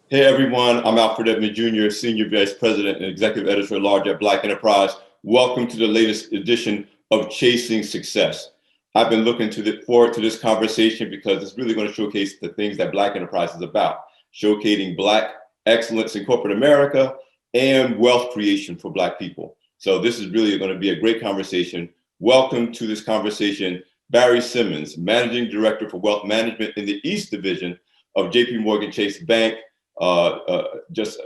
Hey everyone, I'm Alfred Edmond Jr., Senior Vice President and Executive Editor at Large at Black Enterprise. Welcome to the latest edition of Chasing Success. I've been looking forward to this conversation because it's really going to showcase the things that Black Enterprise is about, showcasing Black excellence in corporate America and wealth creation for Black people. So this is really going to be a great conversation. Welcome to this conversation, Barry Simmons, Managing Director for Wealth Management in the East Division of JPMorgan Chase Bank. Just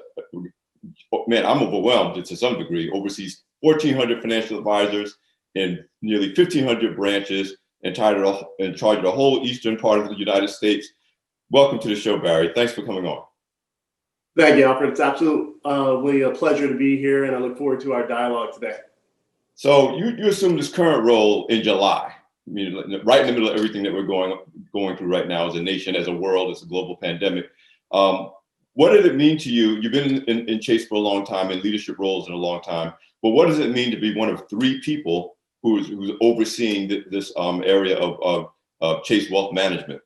man, I'm overwhelmed to some degree. Oversees 1,400 financial advisors in nearly 1,500 branches in charge of the whole eastern part of the United States. Welcome to the show, Barry. Thanks for coming on. Thank you, Alfred. It's absolutely a pleasure to be here, and I look forward to our dialogue today. So you assumed this current role in July. I mean, right in the middle of everything that we're going through right now as a nation, as a world, as a global pandemic. What did it mean to you? You've been in Chase for a long time, in leadership roles in a long time, but what does it mean to be one of three people who's overseeing this area of Chase Wealth Management?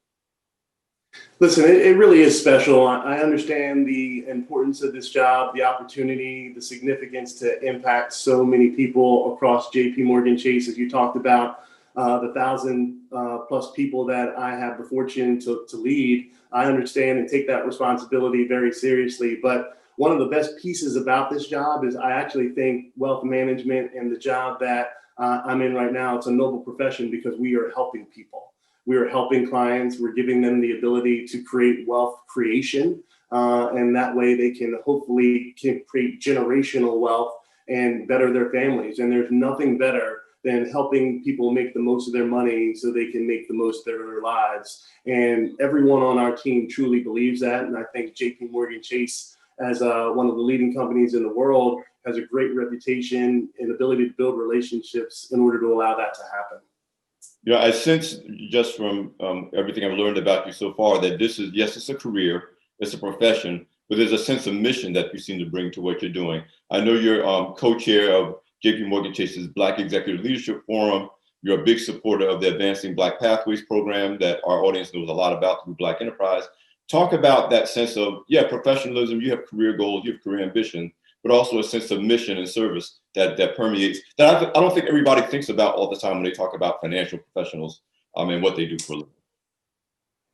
Listen, it really is special. I understand the importance of this job, the opportunity, the significance to impact so many people across JPMorgan Chase, as you talked about, the 1,000 plus people that I have the fortune to lead. I understand and take that responsibility very seriously. But one of the best pieces about this job is I actually think wealth management and the job that I'm in right now, it's a noble profession because we are helping people. We are helping clients. We're giving them the ability to create wealth creation. And that way they can hopefully create generational wealth and better their families. And there's nothing better than helping people make the most of their money so they can make the most of their lives. And everyone on our team truly believes that. And I think JPMorgan Chase, as one of the leading companies in the world, has a great reputation and ability to build relationships in order to allow that to happen. Yeah, I sense just from everything I've learned about you so far that this is, yes, it's a career, it's a profession, but there's a sense of mission that you seem to bring to what you're doing. I know you're co-chair of JPMorgan Chase's Black Executive Leadership Forum. You're a big supporter of the Advancing Black Pathways program that our audience knows a lot about through Black Enterprise. Talk about that sense of, professionalism, you have career goals, you have career ambition, but also a sense of mission and service that permeates, that I don't think everybody thinks about all the time when they talk about financial professionals and what they do for a living.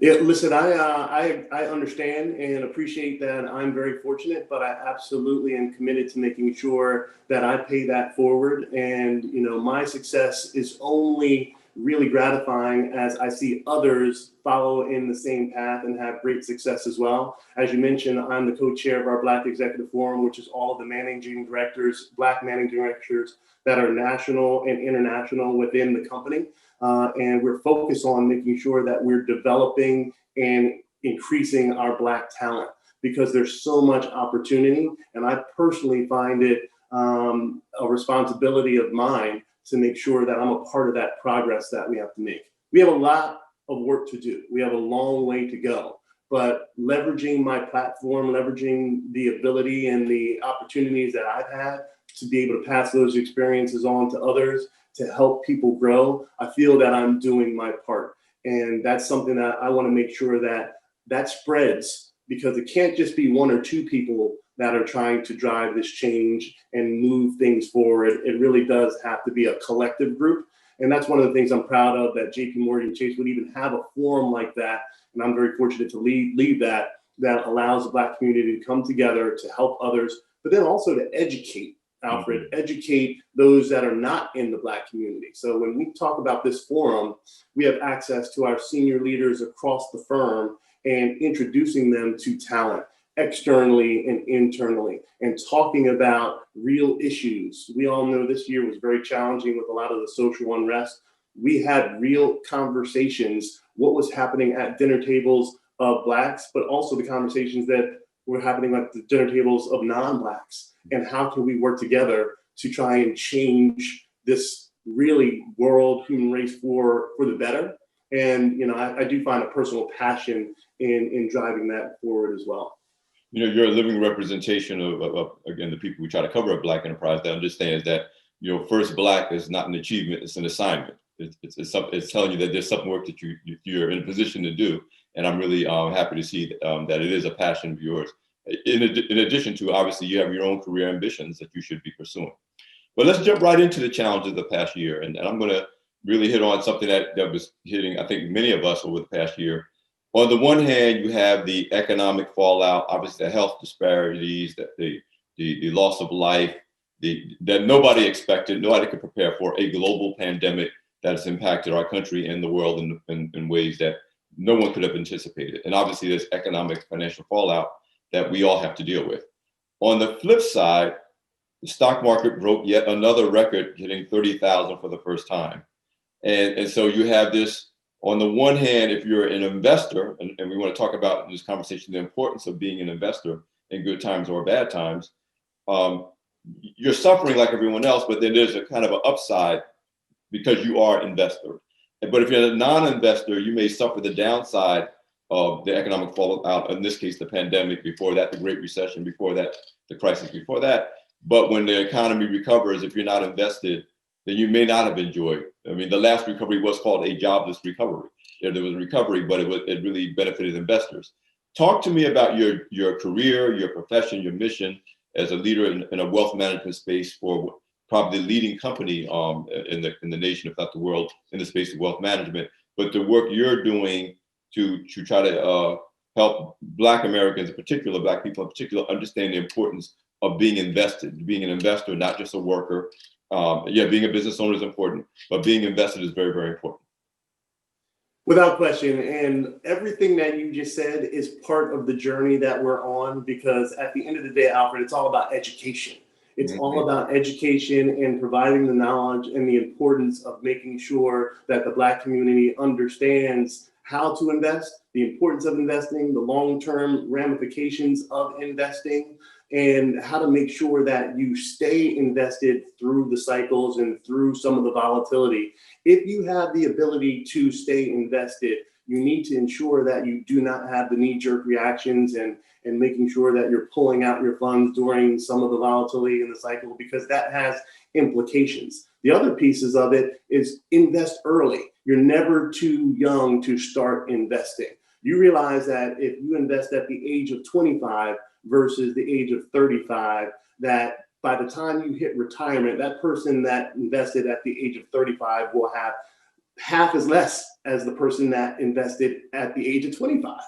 Yeah, listen, I understand and appreciate that I'm very fortunate, but I absolutely am committed to making sure that I pay that forward. And, my success is only really gratifying as I see others follow in the same path and have great success as well. As you mentioned, I'm the co-chair of our Black Executive Forum, which is all of the managing directors, Black managing directors that are national and international within the company. And we're focused on making sure that we're developing and increasing our Black talent because there's so much opportunity. And I personally find it a responsibility of mine to make sure that I'm a part of that progress that we have to make. We have a lot of work to do. We have a long way to go. But leveraging my platform, leveraging the ability and the opportunities that I've had to be able to pass those experiences on to others, to help people grow, I feel that I'm doing my part. And that's something that I want to make sure that spreads, because it can't just be one or two people that are trying to drive this change and move things forward. It really does have to be a collective group. And that's one of the things I'm proud of, that JPMorgan Chase would even have a forum like that. And I'm very fortunate to lead that allows the Black community to come together to help others, but then also to educate, Alfred, educate those that are not in the Black community. So when we talk about this forum, we have access to our senior leaders across the firm and introducing them to talent externally and internally, and talking about real issues. We all know this year was very challenging with a lot of the social unrest. We had real conversations, what was happening at dinner tables of Blacks, but also the conversations that were happening at the dinner tables of non-Blacks. And how can we work together to try and change this really world, human race for the better? And, I do find a personal passion in driving that forward as well. You're a living representation of again, the people we try to cover at Black Enterprise that understands that, first Black is not an achievement, it's an assignment. It's telling you that there's some work that you're in a position to do. And I'm really happy to see that it is a passion of yours. in addition to, obviously, you have your own career ambitions that you should be pursuing. But let's jump right into the challenges of the past year. And I'm going to really hit on something that was hitting, I think, many of us over the past year. On the one hand, you have the economic fallout, obviously the health disparities, that the loss of life, that nobody expected, nobody could prepare for, a global pandemic that has impacted our country and the world in ways that no one could have anticipated. And obviously there's economic financial fallout that we all have to deal with. On the flip side, the stock market broke yet another record, hitting 30,000 for the first time. And so you have this, on the one hand, if you're an investor, and we want to talk about in this conversation the importance of being an investor in good times or bad times, you're suffering like everyone else, but then there's a kind of an upside because you are an investor. But if you're a non-investor, you may suffer the downside of the economic fallout, in this case, the pandemic, before that, the Great Recession, before that, the crisis before that. But when the economy recovers, if you're not invested, then you may not have enjoyed. I mean, the last recovery was called a jobless recovery. There was a recovery, but it really benefited investors. Talk to me about your career, your profession, your mission as a leader in a wealth management space for probably the leading company in the nation, if not the world, in the space of wealth management. But the work you're doing to try to help Black Americans in particular, Black people in particular, understand the importance of being invested, being an investor, not just a worker. Being a business owner is important, but being invested is very, very important. Without question. And everything that you just said is part of the journey that we're on, because at the end of the day, Alfred, it's all about education. It's all about education and providing the knowledge and the importance of making sure that the Black community understands how to invest, the importance of investing, the long-term ramifications of investing, and how to make sure that you stay invested through the cycles and through some of the volatility. If you have the ability to stay invested, you need to ensure that you do not have the knee-jerk reactions and making sure that you're pulling out your funds during some of the volatility in the cycle, because that has implications. The other pieces of it is invest early. You're never too young to start investing. You realize that if you invest at the age of 25 versus the age of 35, that by the time you hit retirement, that person that invested at the age of 35 will have half as less as the person that invested at the age of 25,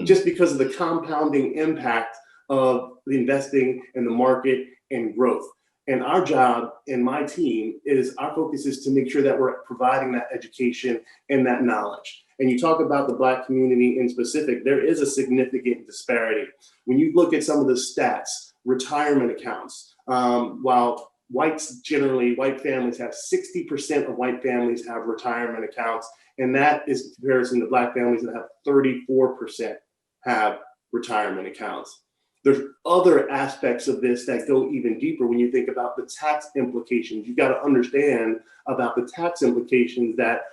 just because of the compounding impact of the investing in the market and growth. And our job and my team is, our focus is to make sure that we're providing that education and that knowledge. And you talk about the Black community in specific, there is a significant disparity. When you look at some of the stats, retirement accounts, while white families have 60% of white families have retirement accounts, and that is in comparison to Black families that have 34% have retirement accounts. There's other aspects of this that go even deeper when you think about the tax implications. You got to understand about the tax implications that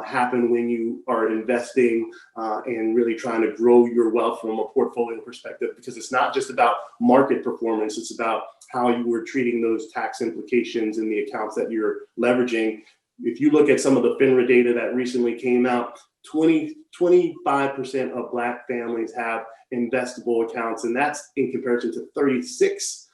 happen when you are investing and really trying to grow your wealth from a portfolio perspective, because it's not just about market performance, it's about how you were treating those tax implications in the accounts that you're leveraging. If you look at some of the FINRA data that recently came out, 25% of Black families have investable accounts, and that's in comparison to 36%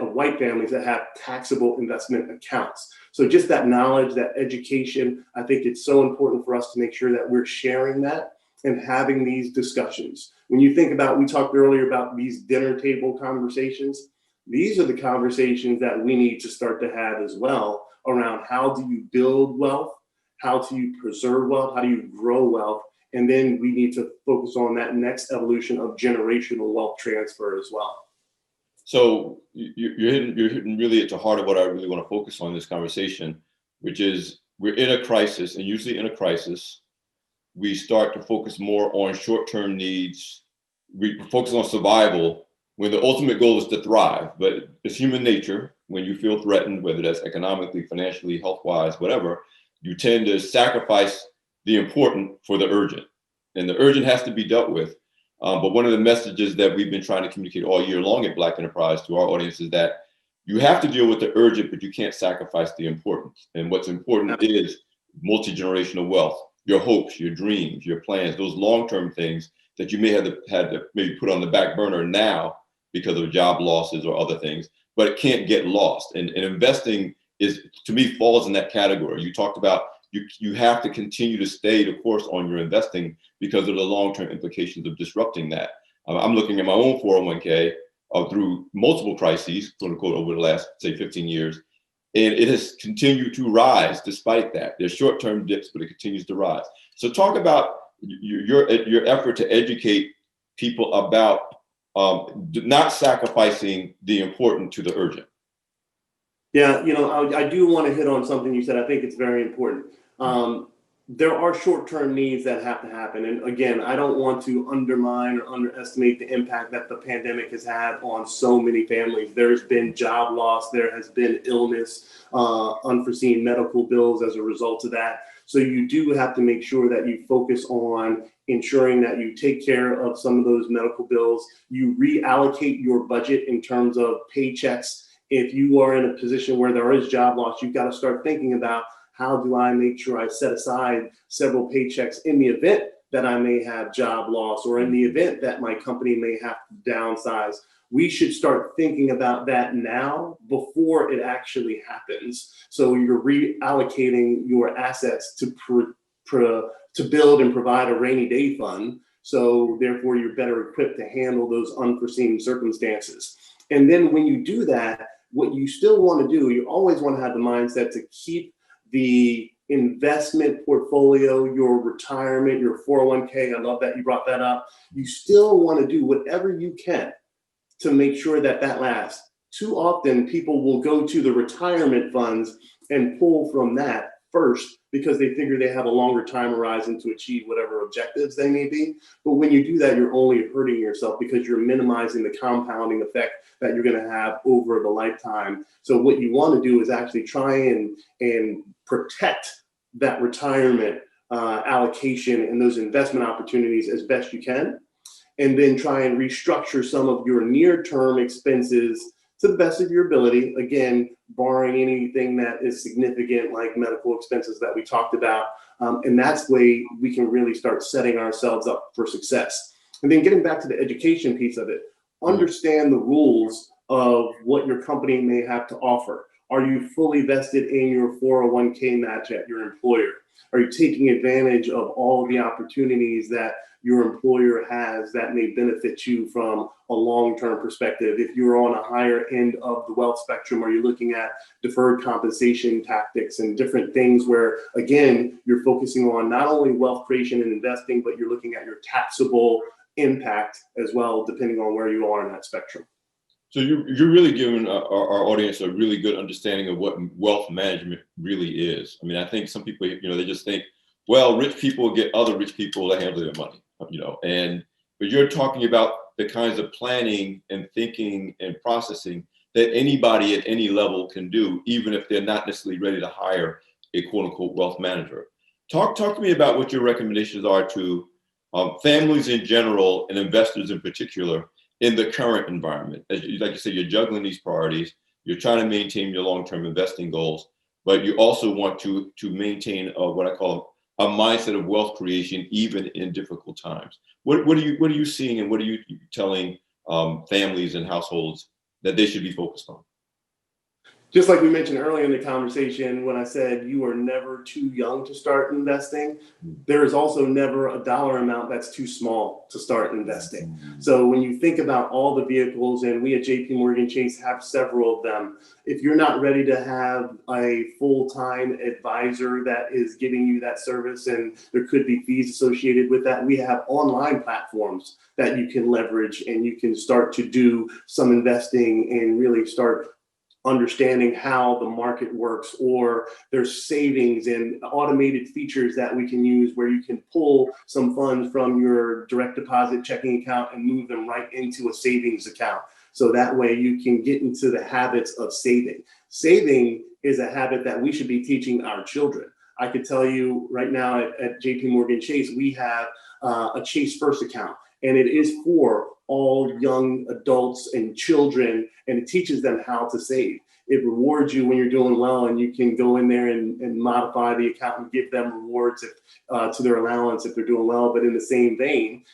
of white families that have taxable investment accounts. So just that knowledge, that education, I think it's so important for us to make sure that we're sharing that and having these discussions. When you think about, we talked earlier about these dinner table conversations, these are the conversations that we need to start to have as well around how do you build wealth, how do you preserve wealth, how do you grow wealth, and then we need to focus on that next evolution of generational wealth transfer as well. So you're hitting really at the heart of what I really want to focus on in this conversation, which is we're in a crisis, and usually in a crisis, we start to focus more on short-term needs. We focus on survival when the ultimate goal is to thrive. But it's human nature, when you feel threatened, whether that's economically, financially, health-wise, whatever, you tend to sacrifice the important for the urgent. And the urgent has to be dealt with. But one of the messages that we've been trying to communicate all year long at Black Enterprise to our audience is that you have to deal with the urgent, but you can't sacrifice the important. And what's important is multi-generational wealth, your hopes, your dreams, your plans, those long-term things that you may have had to maybe put on the back burner now because of job losses or other things, but it can't get lost. And investing is, to me, falls in that category. You talked about you have to continue to stay the course on your investing because of the long-term implications of disrupting that. I'm looking at my own 401k through multiple crises, quote unquote, over the last, say, 15 years. And it has continued to rise despite that. There's short-term dips, but it continues to rise. So talk about your effort to educate people about not sacrificing the important to the urgent. Yeah, I do want to hit on something you said. I think it's very important. There are short-term needs that have to happen. And again, I don't want to undermine or underestimate the impact that the pandemic has had on so many families. There's been job loss, there has been illness, unforeseen medical bills as a result of that. So you do have to make sure that you focus on ensuring that you take care of some of those medical bills. You reallocate your budget in terms of paychecks. If you are in a position where there is job loss, you've got to start thinking about, how do I make sure I set aside several paychecks in the event that I may have job loss or in the event that my company may have to downsize? We should start thinking about that now before it actually happens. So you're reallocating your assets to build and provide a rainy day fund. So therefore, you're better equipped to handle those unforeseen circumstances. And then when you do that, what you still want to do, you always want to have the mindset to keep the investment portfolio, your retirement, your 401k. I love that you brought that up. You still want to do whatever you can to make sure that that lasts. Too often, people will go to the retirement funds and pull from that first because they figure they have a longer time horizon to achieve whatever objectives they may be. But when you do that, you're only hurting yourself because you're minimizing the compounding effect that you're going to have over the lifetime. So what you want to do is actually try and protect that retirement allocation and those investment opportunities as best you can, and then try and restructure some of your near-term expenses to the best of your ability, again, barring anything that is significant like medical expenses that we talked about. And that's the way we can really start setting ourselves up for success. And then getting back to the education piece of it, understand the rules of what your company may have to offer. Are you fully vested in your 401k match at your employer? Are you taking advantage of all the opportunities that your employer has that may benefit you from a long-term perspective? If you're on a higher end of the wealth spectrum, are you looking at deferred compensation tactics and different things where, again, you're focusing on not only wealth creation and investing, but you're looking at your taxable impact as well, depending on where you are in that spectrum. So you're really giving our audience a really good understanding of what wealth management really is. I mean, I think some people, they just think, well, rich people get other rich people to handle their money, but you're talking about the kinds of planning and thinking and processing that anybody at any level can do, even if they're not necessarily ready to hire a quote unquote wealth manager. Talk to me about what your recommendations are to families in general and investors in particular in the current environment. Like you said, you're juggling these priorities, you're trying to maintain your long-term investing goals, but you also want to maintain what I call a mindset of wealth creation, even in difficult times. What are you seeing, and what are you telling families and households that they should be focused on? Just like we mentioned earlier in the conversation, when I said you are never too young to start investing, there is also never a dollar amount that's too small to start investing. So when you think about all the vehicles, and we at JPMorgan Chase have several of them, if you're not ready to have a full-time advisor that is giving you that service, and there could be fees associated with that, we have online platforms that you can leverage, and you can start to do some investing and really start understanding how the market works, or there's savings and automated features that we can use where you can pull some funds from your direct deposit checking account and move them right into a savings account. So that way you can get into the habits of saving. Saving is a habit that we should be teaching our children. I could tell you right now at JPMorgan Chase, we have a Chase First account, and it is for all young adults and children, and it teaches them how to save. It rewards you when you're doing well, and you can go in there and modify the account and give them rewards to their allowance if they're doing well. But in the same vein,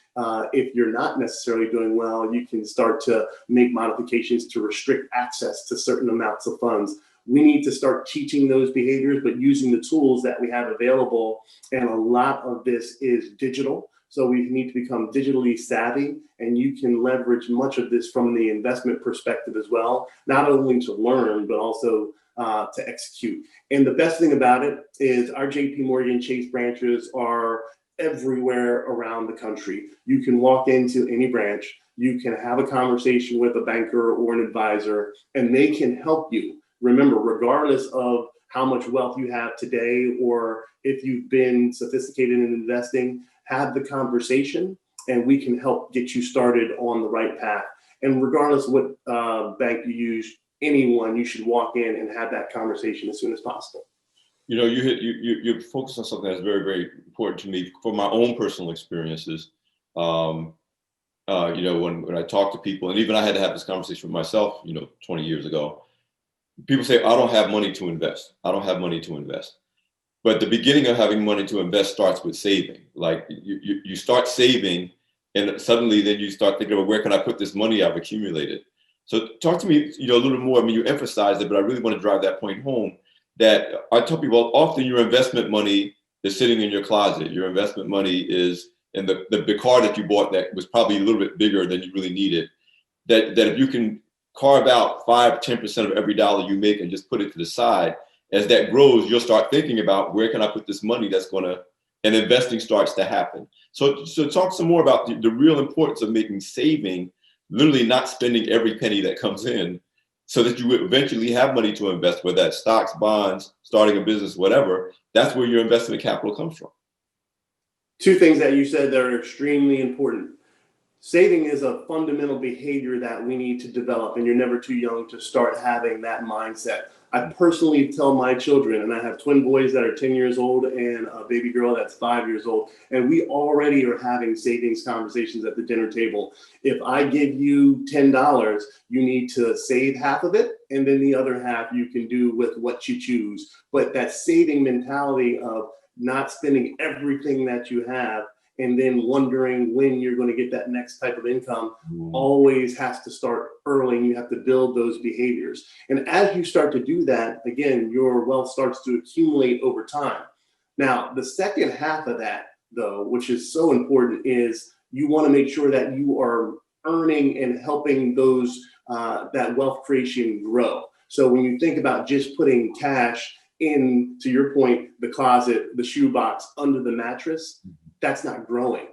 if you're not necessarily doing well, you can start to make modifications to restrict access to certain amounts of funds. We need to start teaching those behaviors, but using the tools that we have available. And a lot of this is digital. So we need to become digitally savvy, and you can leverage much of this from the investment perspective as well, not only to learn, but also to execute. And the best thing about it is our JPMorgan Chase branches are everywhere around the country. You can walk into any branch, you can have a conversation with a banker or an advisor, and they can help you. Remember, regardless of how much wealth you have today, or if you've been sophisticated in investing, have the conversation and we can help get you started on the right path. And regardless of what bank you use, anyone, you should walk in and have that conversation as soon as possible. You know, you focus on something that's very, very important to me for my own personal experiences. You know, when I talk to people, and even I had to have this conversation with myself, you know, 20 years ago, people say, I don't have money to invest. I don't have money to invest. But the beginning of having money to invest starts with saving. Like you start saving, and suddenly then you start thinking about, where can I put this money I've accumulated? So talk to me, you know, a little more. I mean, you emphasized it, but I really want to drive that point home, that I tell people often your investment money is sitting in your closet. Your investment money is in the car that you bought that was probably a little bit bigger than you really needed. That if you can carve out 5-10% of every dollar you make and just put it to the side, as that grows, you'll start thinking about, where can I put this money that's and investing starts to happen. So talk some more about the real importance of making saving, literally not spending every penny that comes in, so that you eventually have money to invest, whether that's stocks, bonds, starting a business, whatever. That's where your investment capital comes from. Two things that you said that are extremely important. Saving is a fundamental behavior that we need to develop, and you're never too young to start having that mindset. I personally tell my children, and I have twin boys that are 10 years old and a baby girl that's 5 years old, and we already are having savings conversations at the dinner table. If I give you $10, you need to save half of it, and then the other half you can do with what you choose. But that saving mentality of not spending everything that you have and then wondering when you're going to get that next type of income always has to start early, and you have to build those behaviors. And as you start to do that, again, your wealth starts to accumulate over time. Now, the second half of that, though, which is so important, is you want to make sure that you are earning and helping those that wealth creation grow. So when you think about just putting cash in, to your point, the closet, the shoebox, under the mattress, that's not growing.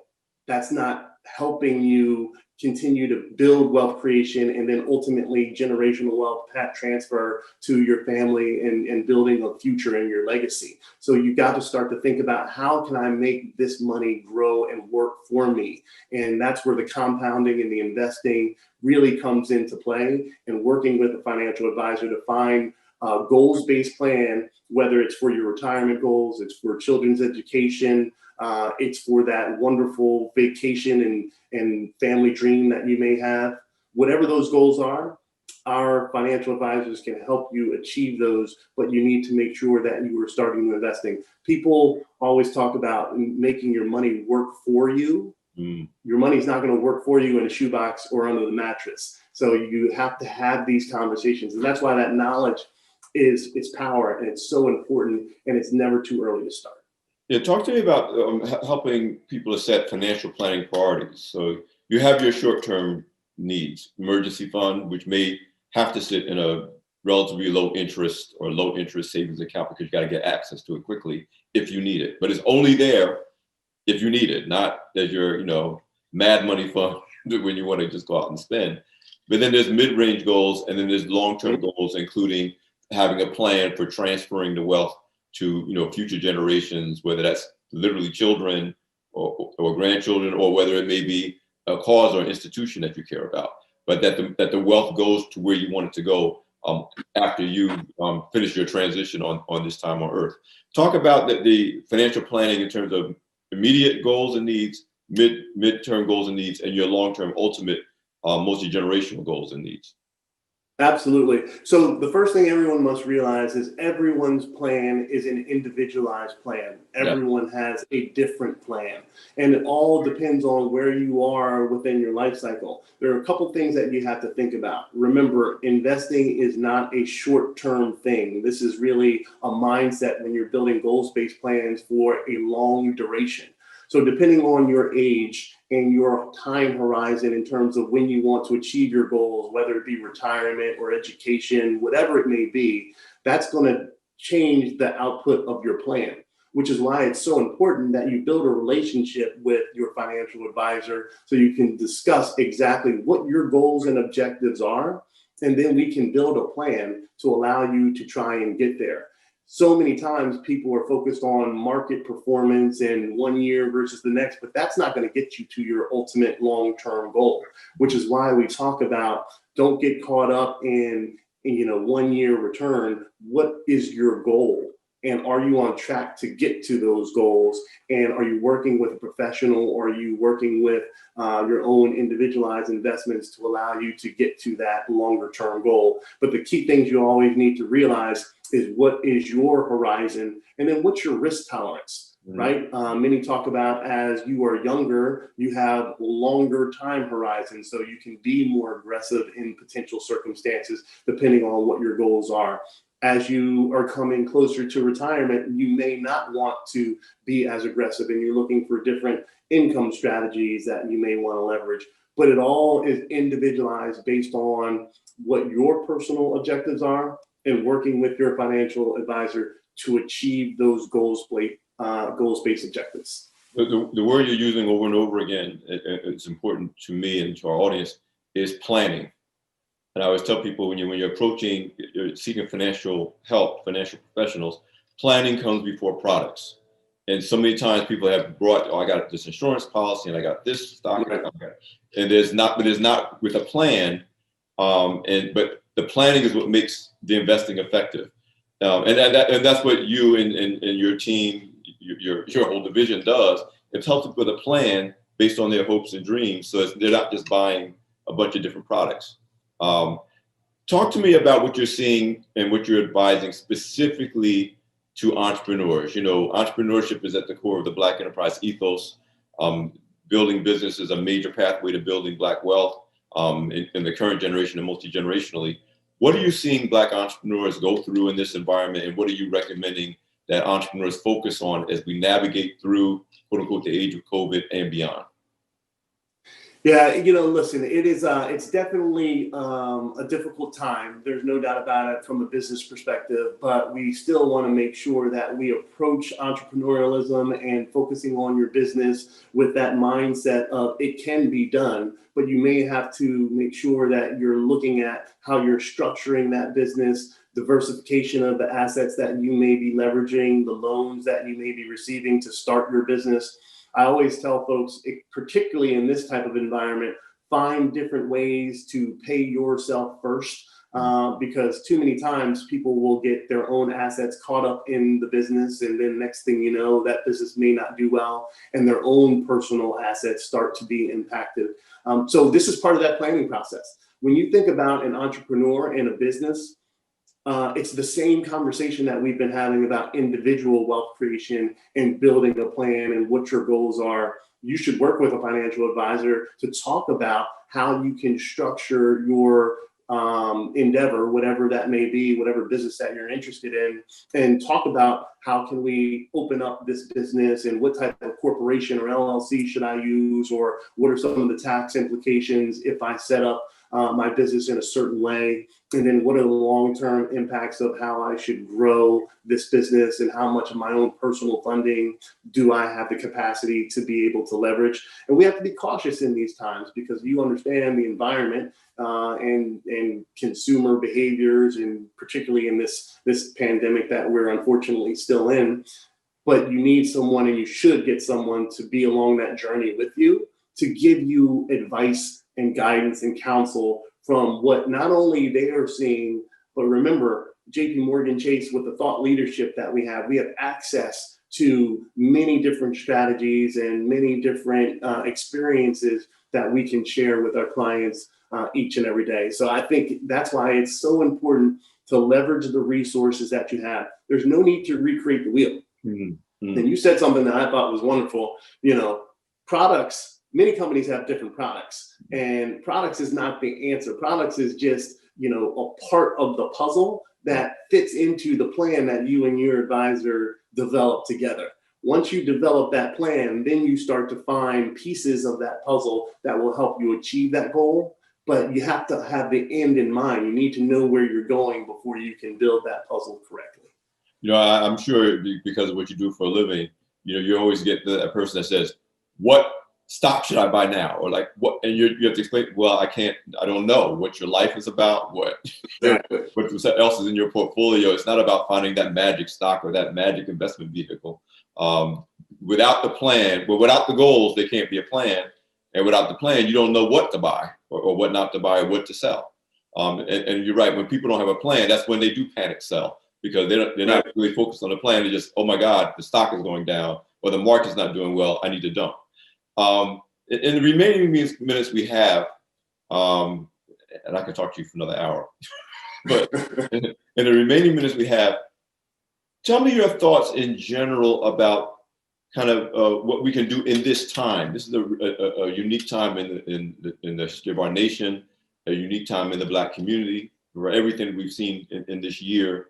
That's not helping you continue to build wealth creation and then ultimately generational wealth transfer to your family and building a future in your legacy. So you've got to start to think about, how can I make this money grow and work for me? And that's where the compounding and the investing really comes into play, and working with a financial advisor to find a goals-based plan, whether it's for your retirement goals, it's for children's education, it's for that wonderful vacation and family dream that you may have. Whatever those goals are, our financial advisors can help you achieve those, but you need to make sure that you are starting investing. People always talk about making your money work for you. Your money's not going to work for you in a shoebox or under the mattress. So you have to have these conversations. And that's why that knowledge is power, and it's so important, and it's never too early to start. Yeah, talk to me about helping people to set financial planning priorities. So you have your short-term needs, emergency fund, which may have to sit in a relatively low interest savings account, because you got to get access to it quickly if you need it. But it's only there if you need it, not as your, mad money fund when you want to just go out and spend. But then there's mid-range goals, and then there's long-term goals, including having a plan for transferring the wealth to future generations, whether that's literally children or grandchildren, or whether it may be a cause or institution that you care about, but that the wealth goes to where you want it to go after you finish your transition on this time on Earth. Talk about the financial planning in terms of immediate goals and needs, mid-term goals and needs, and your long-term ultimate multi-generational goals and needs. Absolutely. So the first thing everyone must realize is everyone's plan is an individualized plan. Yeah. Everyone has a different plan, and it all depends on where you are within your life cycle. There are a couple things that you have to think about. Remember, investing is not a short-term thing. This is really a mindset when you're building goals-based plans for a long duration. So depending on your age and your time horizon in terms of when you want to achieve your goals, whether it be retirement or education, whatever it may be, that's going to change the output of your plan, which is why it's so important that you build a relationship with your financial advisor so you can discuss exactly what your goals and objectives are. And then we can build a plan to allow you to try and get there. So many times people are focused on market performance in 1 year versus the next, but that's not going to get you to your ultimate long-term goal, which is why we talk about don't get caught up in 1 year return. What is your goal? And are you on track to get to those goals? And are you working with a professional, or are you working with your own individualized investments to allow you to get to that longer term goal? But the key things you always need to realize is what is your horizon, and then what's your risk tolerance, right? Many talk about as you are younger, you have longer time horizons, so you can be more aggressive in potential circumstances depending on what your goals are. As you are coming closer to retirement, you may not want to be as aggressive, and you're looking for different income strategies that you may want to leverage. But it all is individualized based on what your personal objectives are and working with your financial advisor to achieve those goals-based objectives. The word you're using over and over again, it's important to me and to our audience, is planning. And I always tell people when you're approaching, you're seeking financial help, financial professionals, planning comes before products. And so many times people have brought, oh, I got this insurance policy and I got this stock, Right. and there's not with a plan. But the planning is what makes the investing effective. And that's what you and your team, your whole division does. It helps them with a plan based on their hopes and dreams. So they're not just buying a bunch of different products. Talk to me about what you're seeing and what you're advising specifically to entrepreneurs. Entrepreneurship is at the core of the Black enterprise ethos. Building business is a major pathway to building Black wealth in the current generation and multi-generationally. What are you seeing Black entrepreneurs go through in this environment, and what are you recommending that entrepreneurs focus on as we navigate through, quote unquote, the age of COVID and beyond? Yeah, listen, it's definitely a difficult time. There's no doubt about it from a business perspective, but we still want to make sure that we approach entrepreneurialism and focusing on your business with that mindset of it can be done, but you may have to make sure that you're looking at how you're structuring that business, diversification of the assets that you may be leveraging, the loans that you may be receiving to start your business. I always tell folks, particularly in this type of environment, find different ways to pay yourself first, because too many times people will get their own assets caught up in the business, and then next thing you know, that business may not do well, and their own personal assets start to be impacted. So this is part of that planning process. When you think about an entrepreneur and a business, it's the same conversation that we've been having about individual wealth creation and building a plan and what your goals are. You should work with a financial advisor to talk about how you can structure your endeavor, whatever that may be, whatever business that you're interested in, and talk about how can we open up this business and what type of corporation or LLC should I use, or what are some of the tax implications if I set up my business in a certain way, and then what are the long-term impacts of how I should grow this business, and how much of my own personal funding do I have the capacity to be able to leverage. And we have to be cautious in these times because you understand the environment and consumer behaviors, and particularly in this pandemic that we're unfortunately still in. But you need someone, and you should get someone to be along that journey with you, to give you advice and guidance and counsel from what not only they are seeing, but remember, JPMorgan Chase, with the thought leadership that we have access to many different strategies and many different experiences that we can share with our clients each and every day. So I think that's why it's so important to leverage the resources that you have. There's no need to recreate the wheel. Mm-hmm. And you said something that I thought was wonderful. Products, many companies have different products, and products is not the answer. Products is just, a part of the puzzle that fits into the plan that you and your advisor develop together. Once you develop that plan, then you start to find pieces of that puzzle that will help you achieve that goal. But you have to have the end in mind. You need to know where you're going before you can build that puzzle correctly. I'm sure because of what you do for a living, you always get that person that says, what stock should I buy now? Or like what, and you have to explain, well, I don't know what your life is about, what else is in your portfolio. It's not about finding that magic stock or that magic investment vehicle. Without the plan, without the goals, there can't be a plan. And without the plan, you don't know what to buy or what not to buy or what to sell. And you're right, when people don't have a plan, that's when they do panic sell, because they're not really focused on the plan. They just, oh my God, the stock is going down or the market's not doing well, I need to dump. In the remaining minutes we have, and I could talk to you for another hour, but in the remaining minutes we have, tell me your thoughts in general about kind of what we can do in this time. This is a unique time in the history of our nation, a unique time in the Black community, for everything we've seen in this year,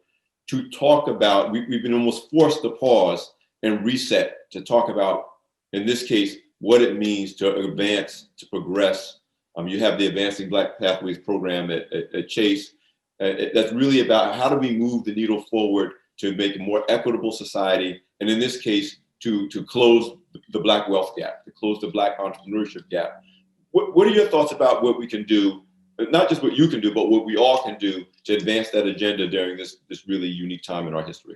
to talk about, we've been almost forced to pause and reset to talk about, in this case, what it means to advance, to progress. You have the Advancing Black Pathways program at Chase. That's really about how do we move the needle forward to make a more equitable society, and in this case, to close the Black wealth gap, to close the Black entrepreneurship gap. What are your thoughts about what we can do, not just what you can do, but what we all can do to advance that agenda during this really unique time in our history?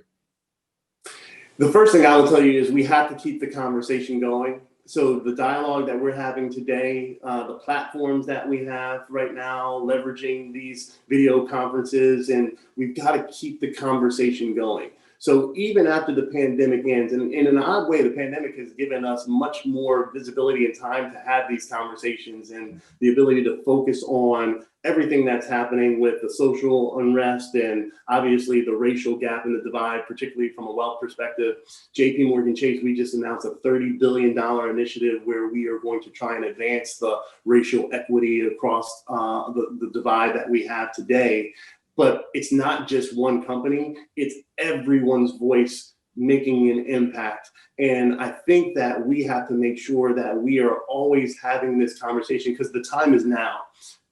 The first thing I will tell you is we have to keep the conversation going. So the dialogue that we're having today, the platforms that we have right now, leveraging these video conferences, and we've got to keep the conversation going. So even after the pandemic ends, and in an odd way, the pandemic has given us much more visibility and time to have these conversations and the ability to focus on everything that's happening with the social unrest and obviously the racial gap and the divide, particularly from a wealth perspective. JPMorgan Chase, we just announced a $30 billion initiative where we are going to try and advance the racial equity across the divide that we have today. But it's not just one company, it's everyone's voice making an impact. And I think that we have to make sure that we are always having this conversation because the time is now.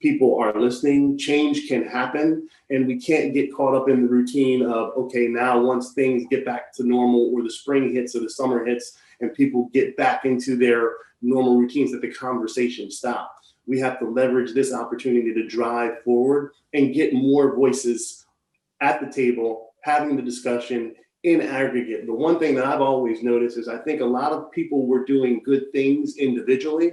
People are listening, change can happen, and we can't get caught up in the routine of, okay, now once things get back to normal or the spring hits or the summer hits and people get back into their normal routines, that the conversation stops. We have to leverage this opportunity to drive forward and get more voices at the table, having the discussion in aggregate. The one thing that I've always noticed is I think a lot of people were doing good things individually,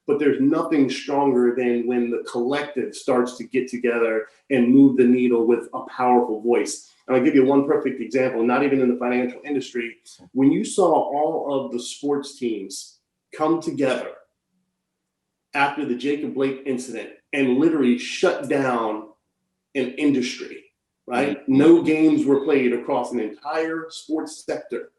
but there's nothing stronger than when the collective starts to get together and move the needle with a powerful voice. And I'll give you one perfect example, not even in the financial industry. When you saw all of the sports teams come together after the Jacob Blake incident and literally shut down an industry, right? No games were played across an entire sports sector.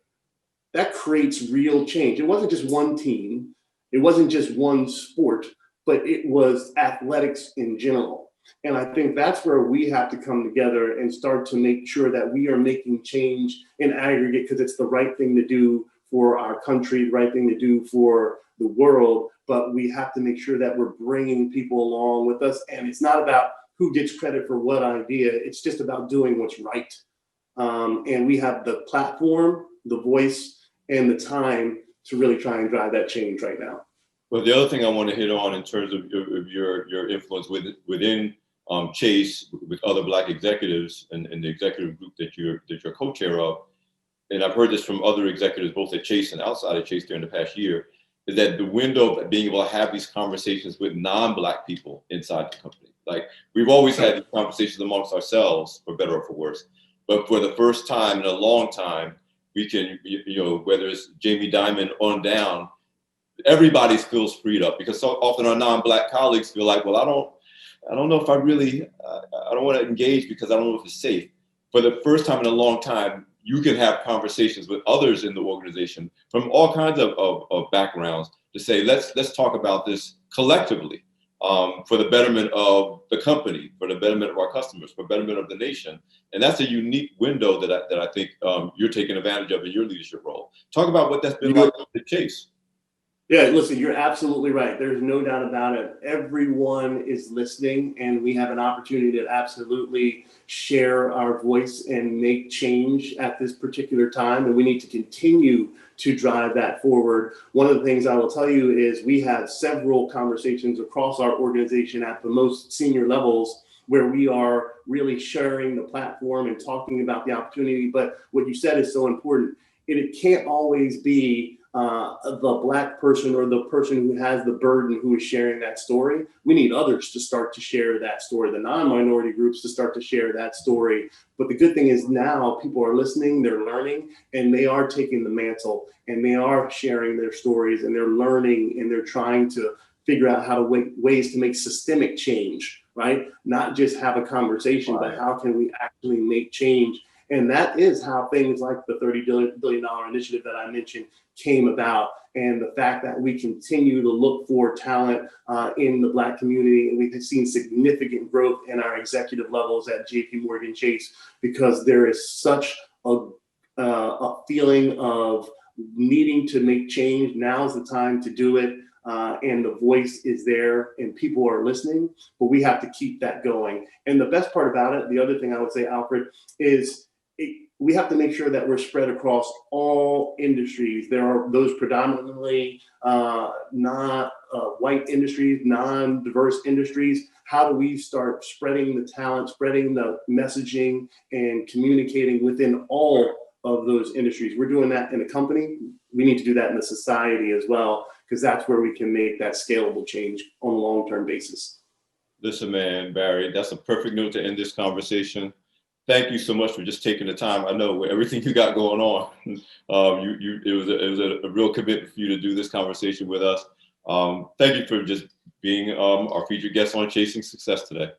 That creates real change. It wasn't just one team. It wasn't just one sport, but it was athletics in general. And I think that's where we have to come together and start to make sure that we are making change in aggregate because it's the right thing to do for our country, the right thing to do for the world. But we have to make sure that we're bringing people along with us. And it's not about who gets credit for what idea. It's just about doing what's right. And we have the platform, the voice, and the time to really try and drive that change right now. Well, the other thing I want to hit on in terms of your influence within Chase with other Black executives and the executive group that you're co-chair of, and I've heard this from other executives both at Chase and outside of Chase during the past year, is that the window of being able to have these conversations with non-Black people inside the company. Like we've always had these conversations amongst ourselves, for better or for worse, but for the first time in a long time, we can, whether it's Jamie Dimon on down, everybody feels freed up because so often our non-Black colleagues feel like, well, I don't know if I really, I don't want to engage because I don't know if it's safe. For the first time in a long time, you can have conversations with others in the organization from all kinds of backgrounds to say, let's talk about this collectively, for the betterment of the company, for the betterment of our customers, for betterment of the nation. And that's a unique window that I think you're taking advantage of in your leadership role. Talk about what that's been like at Chase. Yeah, listen, you're absolutely right. There's no doubt about it. Everyone is listening, and we have an opportunity to absolutely share our voice and make change at this particular time. And we need to continue to drive that forward. One of the things I will tell you is we have several conversations across our organization at the most senior levels where we are really sharing the platform and talking about the opportunity. But what you said is so important. It can't always be the Black person or the person who has the burden who is sharing that story. We need others to start to share that story, the non-minority groups to start to share that story. But the good thing is now people are listening, they're learning, and they are taking the mantle and they are sharing their stories and they're learning and they're trying to figure out how to ways to make systemic change, right? Not just have a conversation, but how can we actually make change? And that is how things like the $30 billion initiative that I mentioned came about. And the fact that we continue to look for talent in the Black community. And we've seen significant growth in our executive levels at JPMorgan Chase because there is such a feeling of needing to make change. Now's the time to do it. And the voice is there and people are listening, but we have to keep that going. And the best part about it, the other thing I would say, Alfred, is we have to make sure that we're spread across all industries. There are those predominantly not white industries, non-diverse industries. How do we start spreading the talent, spreading the messaging, and communicating within all of those industries? We're doing that in a company. We need to do that in the society as well, because that's where we can make that scalable change on a long-term basis. Listen, man, Barry, that's a perfect note to end this conversation. Thank you so much for just taking the time. I know with everything you got going on, it was a real commitment for you to do this conversation with us. Thank you for just being our featured guest on Chasing Success today.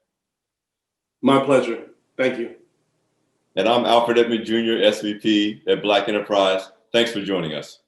My pleasure. Thank you. And I'm Alfred Edmond Jr., SVP at Black Enterprise. Thanks for joining us.